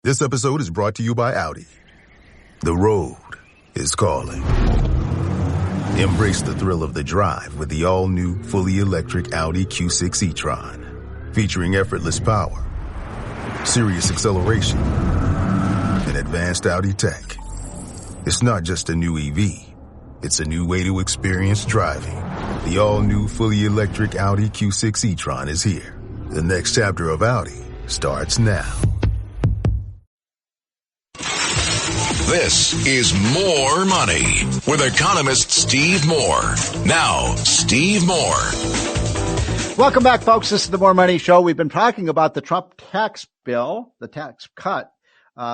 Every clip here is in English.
This episode is brought to you by Audi. The road is calling. Embrace the thrill of the drive with the all-new, fully electric Audi Q6 e-tron. Featuring effortless power, serious acceleration, and advanced Audi tech. It's not just a new EV. It's a new way to experience driving. The all-new, fully electric Audi Q6 e-tron is here. The next chapter of Audi starts now. This is More Money with economist Steve Moore. Now, Steve Moore. Welcome back, folks. This is the More Money Show. We've been talking about the Trump tax bill, the tax cut,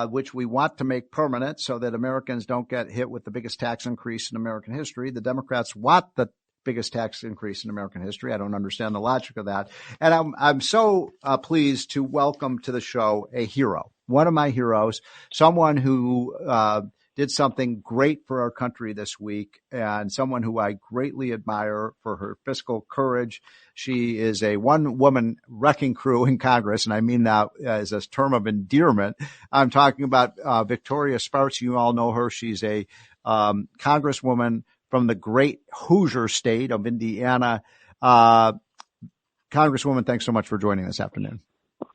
which we want to make permanent so that Americans don't get hit with the biggest tax increase in American history. The Democrats want the biggest tax increase in American history. I don't understand the logic of that. And I'm so pleased to welcome to the show a hero. One of my heroes, someone who did something great for our country this week, and someone who I greatly admire for her fiscal courage. She is a one-woman wrecking crew in Congress, and I mean that as a term of endearment. I'm talking about Victoria Spartz. You all know her. She's a congresswoman from the great Hoosier state of Indiana. Congresswoman, thanks so much for joining this afternoon.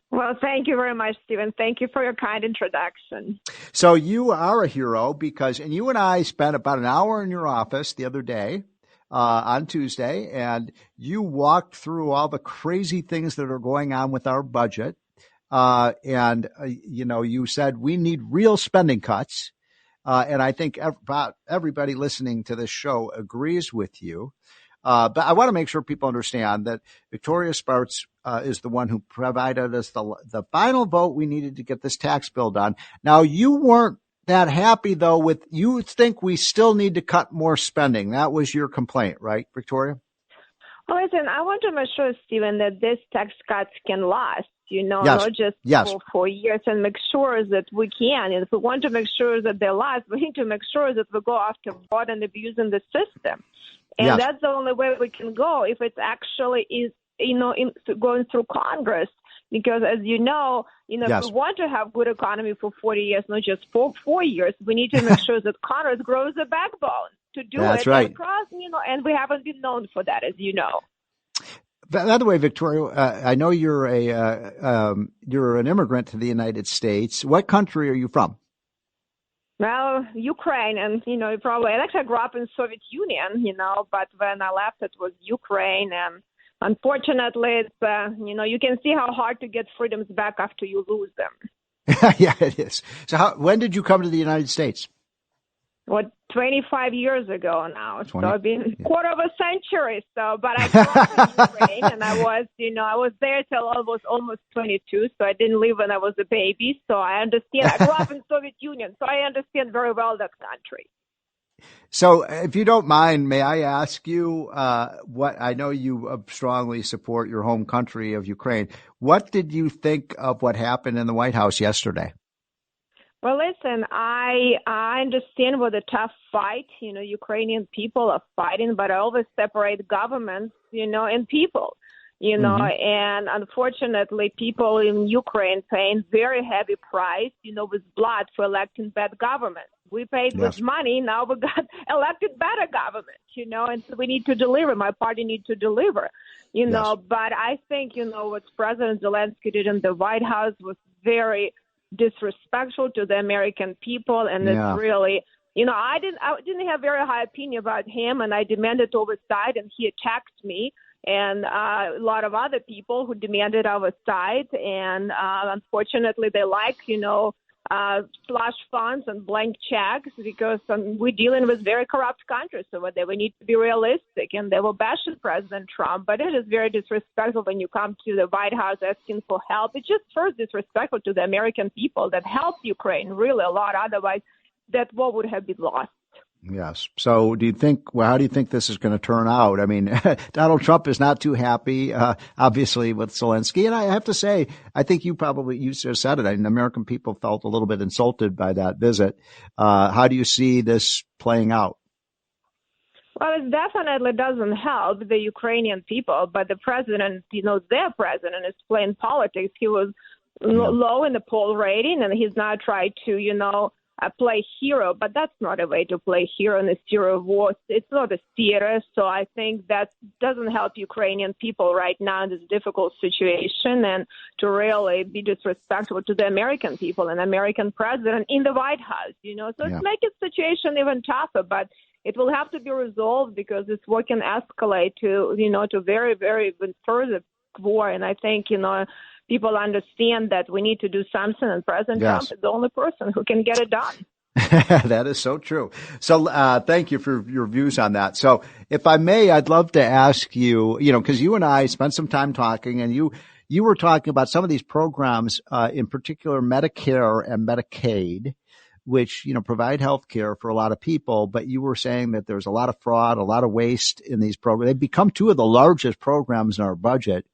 Well, thank you very much, Stephen. Thank you for your kind introduction. So you are a hero because, and you and I spent about an hour in your office the other day, on Tuesday, and you walked through all the crazy things that are going on with our budget. You said we need real spending cuts. And I think about everybody listening to this show agrees with you. But I want to make sure people understand that Victoria Spartz is the one who provided us the final vote we needed to get this tax bill done. Now, you weren't that happy, though, with you think we still need to cut more spending. That was your complaint, right, Victoria? Well, listen, I want to make sure, Stephen, that this tax cuts can last, Yes. not just Yes. for 4 years, and make sure that we can. And if we want to make sure that they last, we need to make sure that we go after fraud and abusing the system. And Yes. that's the only way we can go if it actually is, going through Congress. Because as you know, Yes. if we want to have good economy for 40 years, not just for 4 years, we need to make sure that Congress grows the backbone to do That's it. right. And we haven't been known for that, as you know. By the way, Victoria, I know you're an immigrant to the United States. What country are you from? Well, Ukraine, and, I actually grew up in Soviet Union, but when I left, it was Ukraine. And unfortunately, it's, you can see how hard to get freedoms back after you lose them. Yeah, it is. So when did you come to the United States? 25 years ago now. 20, so I've been yeah. quarter of a century. But I grew up in Ukraine, and I was there till almost 22. So I didn't leave when I was a baby. So I understand. I grew up in Soviet Union, so I understand very well that country. So if you don't mind, may I ask you what I know you strongly support your home country of Ukraine. What did you think of what happened in the White House yesterday? Well, listen, I understand what a tough fight, Ukrainian people are fighting, but I always separate governments, and people, and unfortunately people in Ukraine paying very heavy price, with blood for electing bad government. We paid with money. Now we got elected better government, and so we need to deliver. My party needs to deliver, but I think, what President Zelensky did in the White House was very disrespectful to the American people, and it's really, I didn't have very high opinion about him, and I demanded oversight, and he attacked me and a lot of other people who demanded oversight, and unfortunately they like, slush funds and blank checks because we're dealing with very corrupt countries over there. We need to be realistic, and they were bashing President Trump, but it is very disrespectful when you come to the White House asking for help. It's just first disrespectful to the American people that helped Ukraine really a lot. Otherwise, that war would have been lost. Yes. So how do you think this is going to turn out? I mean, Donald Trump is not too happy, obviously, with Zelensky. And I have to say, I think you just said it. I mean, American people felt a little bit insulted by that visit. How do you see this playing out? Well, it definitely doesn't help the Ukrainian people, but the president, their president is playing politics. He was low in the poll rating, and he's now tried to, play hero. But that's not a way to play hero in a serious war. It's not a theater. So I think that doesn't help Ukrainian people right now in this difficult situation, and to really be disrespectful to the American people and American president in the White House. So it's making the situation even tougher. But it will have to be resolved because this war can escalate to very, very even further war. And I think, people understand that we need to do something, and President Trump is the only person who can get it done. That is so true. So thank you for your views on that. So if I may, I'd love to ask you, because you and I spent some time talking, and you were talking about some of these programs, in particular Medicare and Medicaid, which, provide health care for a lot of people. But you were saying that there's a lot of fraud, a lot of waste in these programs. They've become two of the largest programs in our budget.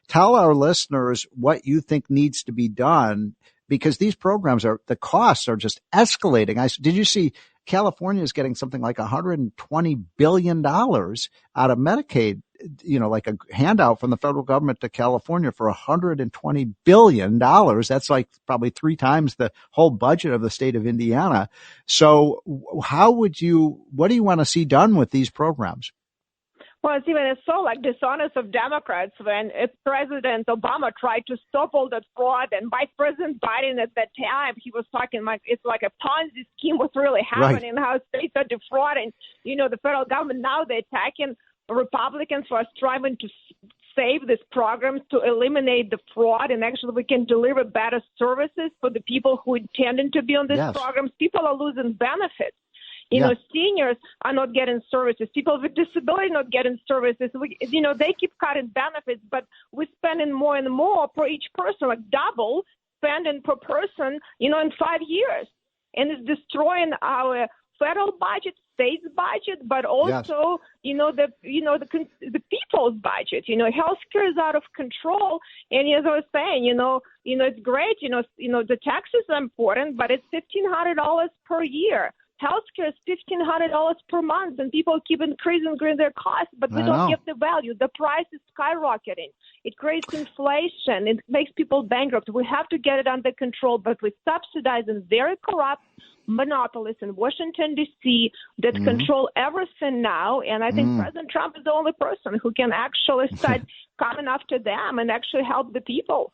Tell our listeners what you think needs to be done, because these programs the costs are just escalating. Did you see California is getting something like $120 billion out of Medicaid, like a handout from the federal government to California for $120 billion. That's like probably 3 times the whole budget of the state of Indiana. So what do you want to see done with these programs? Well, Stephen, it's so dishonest of Democrats when President Obama tried to stop all that fraud, and Vice President Biden at that time, he was talking like it's like a Ponzi scheme was really happening, how states are defrauding, the federal government. Now they're attacking Republicans for striving to save these programs, to eliminate the fraud, and actually we can deliver better services for the people who intended to be on these programs. People are losing benefits. Seniors are not getting services. People with disability not getting services. They keep cutting benefits, but we're spending more and more per each person, like double spending per person, in 5 years. And it's destroying our federal budget, state's budget, but also, the people's budget. Healthcare is out of control. And as I was saying, it's great. The taxes are important, but it's $1,500 per year. Healthcare is $1,500 per month, and people keep increasing their costs, but we don't get the value. The price is skyrocketing. It creates inflation. It makes people bankrupt. We have to get it under control, but we're subsidizing very corrupt monopolists in Washington, D.C. that control everything now, and I think President Trump is the only person who can actually start coming after them and actually help the people.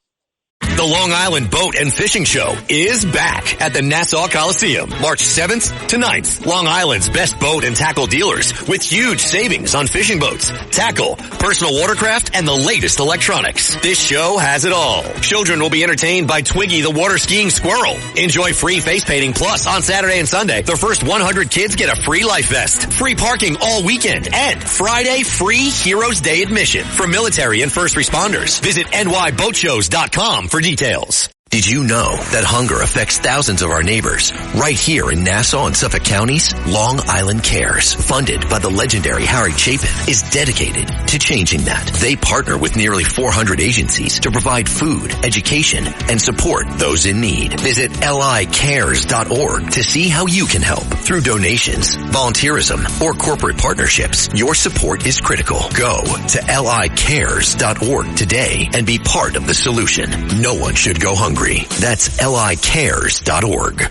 The Long Island Boat and Fishing Show is back at the Nassau Coliseum, March 7th to 9th. Long Island's best boat and tackle dealers with huge savings on fishing boats, tackle, personal watercraft, and the latest electronics. This show has it all. Children will be entertained by Twiggy the water skiing squirrel. Enjoy free face painting, plus on Saturday and Sunday, the first 100 kids get a free life vest, free parking all weekend, and Friday free Heroes Day admission for military and first responders. Visit nyboatshows.com for details. Did you know that hunger affects thousands of our neighbors? Right here in Nassau and Suffolk counties, Long Island Cares, funded by the legendary Harry Chapin, is dedicated to changing that. They partner with nearly 400 agencies to provide food, education, and support those in need. Visit licares.org to see how you can help. Through donations, volunteerism, or corporate partnerships, your support is critical. Go to licares.org today and be part of the solution. No one should go hungry. That's licares.org.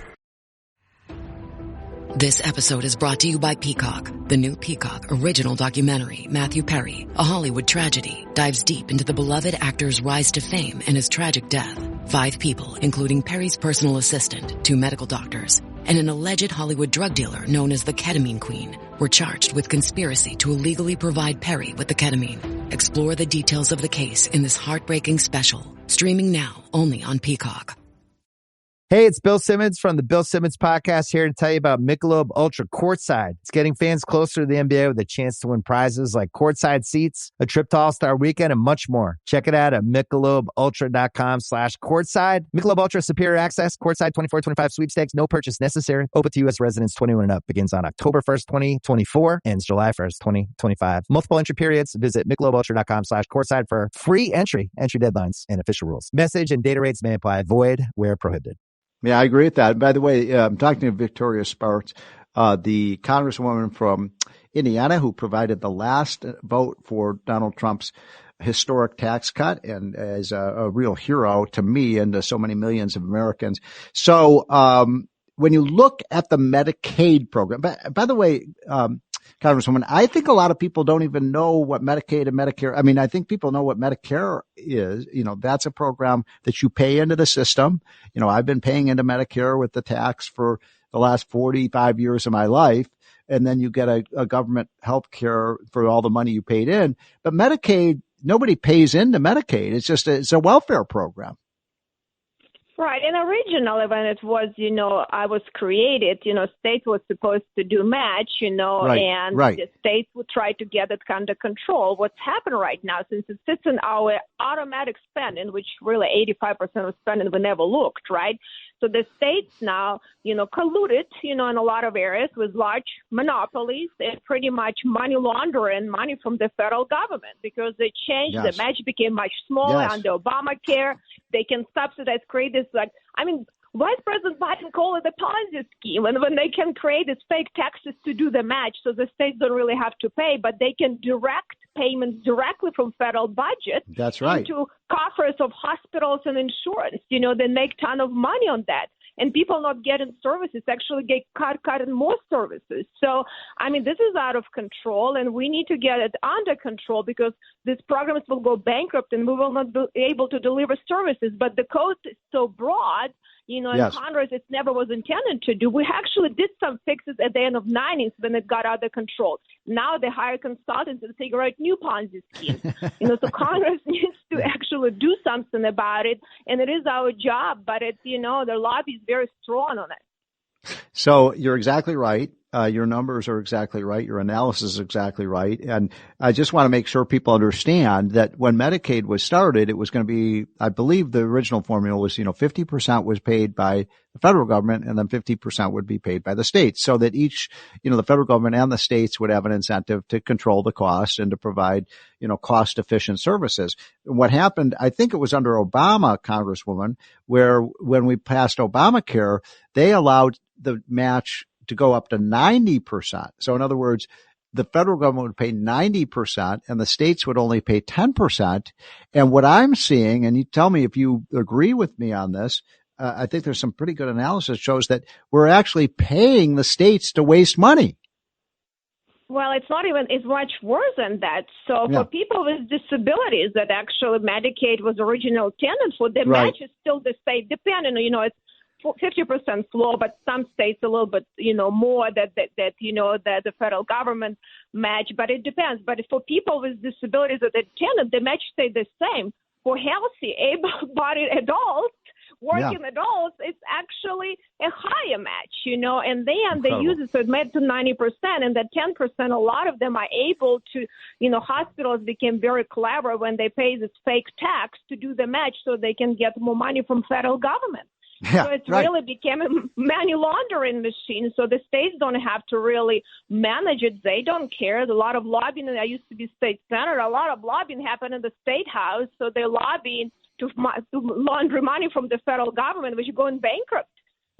This episode is brought to you by Peacock. The new Peacock original documentary, Matthew Perry, A Hollywood Tragedy, dives deep into the beloved actor's rise to fame and his tragic death. 5 people, including Perry's personal assistant, 2 medical doctors, and an alleged Hollywood drug dealer known as the Ketamine Queen, were charged with conspiracy to illegally provide Perry with the ketamine. Explore the details of the case in this heartbreaking special, streaming now only on Peacock. Hey, it's Bill Simmons from the Bill Simmons Podcast here to tell you about Michelob Ultra Courtside. It's getting fans closer to the NBA with a chance to win prizes like courtside seats, a trip to All-Star Weekend, and much more. Check it out at MichelobUltra.com/courtside. Michelob Ultra Superior Access, Courtside 24-25 sweepstakes, no purchase necessary. Open to U.S. residents 21 and up. Begins on October 1st, 2024, ends July 1st, 2025. Multiple entry periods. Visit MichelobUltra.com/courtside for free entry deadlines, and official rules. Message and data rates may apply. Void where prohibited. Yeah, I agree with that. By the way, I'm talking to Victoria Spartz, the congresswoman from Indiana who provided the last vote for Donald Trump's historic tax cut and is a real hero to me and to so many millions of Americans. So, when you look at the Medicaid program, by the way, Congresswoman, I think a lot of people don't even know what Medicaid and Medicare. I mean, I think people know what Medicare is. That's a program that you pay into the system. I've been paying into Medicare with the tax for the last 45 years of my life. And then you get a government health care for all the money you paid in. But Medicaid, nobody pays into Medicaid. It's a welfare program. Right. And originally when it was, I was created, states was supposed to do match, and the states would try to get it under control. What's happened right now, since it sits in our automatic spending, which really 85% of spending we never looked, right? So the states now, colluded, in a lot of areas with large monopolies and pretty much money laundering money from the federal government because they changed. Yes. The match became much smaller under Obamacare. They can subsidize, create this, Vice President Biden called it a Ponzi scheme, and when they can create these fake taxes to do the match, so the states don't really have to pay, but they can direct payments directly from federal budget. That's right. Into coffers of hospitals and insurance. They make a ton of money on that. And people not getting services actually get cut in more services. So, this is out of control, and we need to get it under control because these programs will go bankrupt and we will not be able to deliver services. But the code is so broad, in Congress, it never was intended to do. We actually did some fixes at the end of 90s when it got out of control. Now they hire consultants to figure out new Ponzi schemes. So Congress needs to actually do something about it, and it is our job. But it's, the lobby is very strong on it. So you're exactly right. Your numbers are exactly right. Your analysis is exactly right. And I just want to make sure people understand that when Medicaid was started, it was going to be, I believe the original formula was, 50% was paid by the federal government and then 50% would be paid by the states so that each, the federal government and the states would have an incentive to control the costs and to provide, cost efficient services. And what happened, I think it was under Obama, Congresswoman, where when we passed Obamacare, they allowed the match to go up to 90%. So in other words, the federal government would pay 90% and the states would only pay 10%. And what I'm seeing, and you tell me if you agree with me on this, I think there's some pretty good analysis shows that we're actually paying the states to waste money. Well, it's not even, it's much worse than that. So for people with disabilities that actually Medicaid was originally intended for, the match is still the same, depending, it's 50% floor, but some states a little bit, more that the federal government match, but it depends. But for people with disabilities that attended, the match stayed the same. For healthy, able-bodied adults, working adults, it's actually a higher match, and then they use it, so it made to 90%, and that 10%, a lot of them are able to, hospitals became very clever when they pay this fake tax to do the match so they can get more money from federal government. Yeah, so it's really became a money laundering machine. So the states don't have to really manage it. They don't care. There's a lot of lobbying. I used to be state senator. A lot of lobbying happened in the state house. So they're lobbying to launder money from the federal government, which is going bankrupt.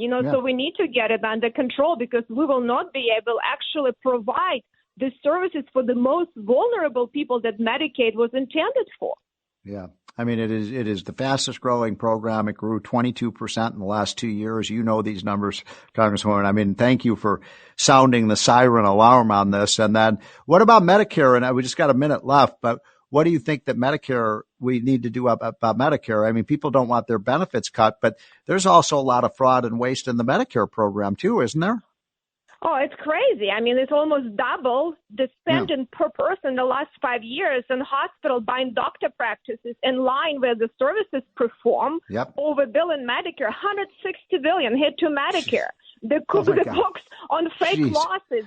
So we need to get it under control because we will not be able to actually provide the services for the most vulnerable people that Medicaid was intended for. Yeah. It is the fastest growing program. It grew 22% in the last 2 years. You know these numbers, Congresswoman. Thank you for sounding the siren alarm on this. And then what about Medicare? And we just got a minute left, but what do you think that we need to do about Medicare? People don't want their benefits cut, but there's also a lot of fraud and waste in the Medicare program too, isn't there? Oh, it's crazy. It's almost double the spending per person in the last 5 years in hospital buying doctor practices in line where the services perform. Overbilling Medicare, $160 billion hit to Medicare. The books on fake losses.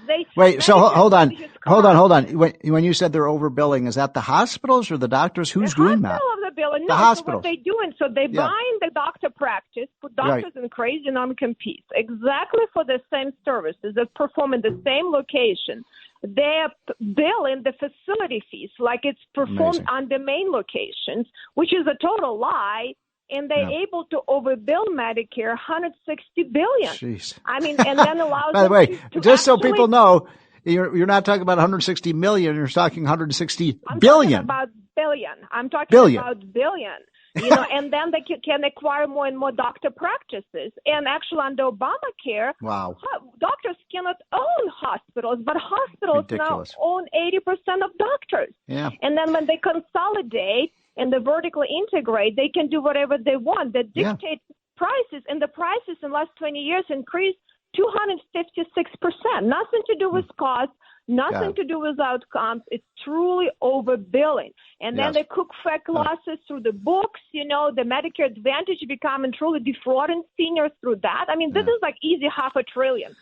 Hold on. When you said they're overbilling, is that the hospitals or the doctors? Who's doing that? Billing. The no, hospitals. So what they're doing, so they're buying the doctor practice, put doctors in crazy non-compete, exactly for the same services that perform in the same location. They're billing the facility fees like it's performed on the main locations, which is a total lie. And they're able to overbill Medicare $160 billion. Jeez. And then allows By the way, just so people know, You're not talking about 160 million. You're talking 160 I'm billion. talking about billion. I'm talking billion. about billion. You know, and then they can acquire more and more doctor practices. And actually, under Obamacare, wow, doctors cannot own hospitals, but hospitals ridiculous. now own 80% of doctors. Yeah. And then when they consolidate and they vertically integrate, they can do whatever they want. They dictate prices, and the prices in the last 20 years increased 256%. Nothing to do with cost. Nothing to do with outcomes. It's truly overbilling. And then they cook fake losses through the books, you know, the Medicare Advantage becoming truly defrauding seniors through that. I mean, this is like easy $500 billion.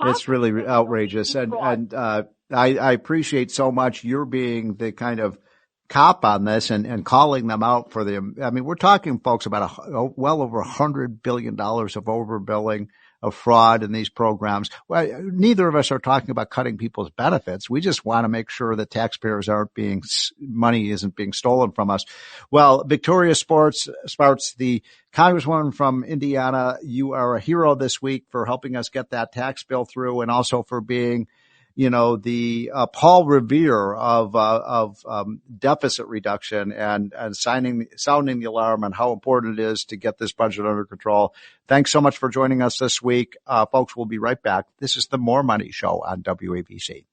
It's really outrageous. And I appreciate so much you're being the kind of cop on this and calling them out for the, I mean, we're talking, folks, about well over $100 billion of overbilling, of fraud in these programs. Well, neither of us are talking about cutting people's benefits. We just want to make sure that taxpayers money isn't being stolen from us. Well, Victoria Spartz, the Congresswoman from Indiana, you are a hero this week for helping us get that tax bill through, and also for being, you know, the Paul Revere of deficit reduction and sounding the alarm on how important it is to get this budget under control. Thanks so much for joining us this week. Folks, we'll be right back. This is the More Money Show on WABC.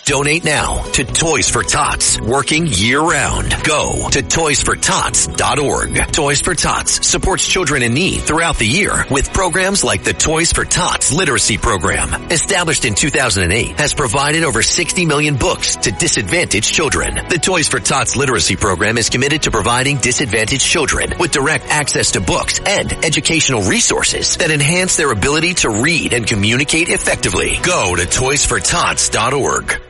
Donate now to Toys for Tots, working year-round. Go to toysfortots.org. Toys for Tots supports children in need throughout the year with programs like the Toys for Tots Literacy Program. Established in 2008, has provided over 60 million books to disadvantaged children. The Toys for Tots Literacy Program is committed to providing disadvantaged children with direct access to books and educational resources that enhance their ability to read and communicate effectively. Go to toysfortots.org.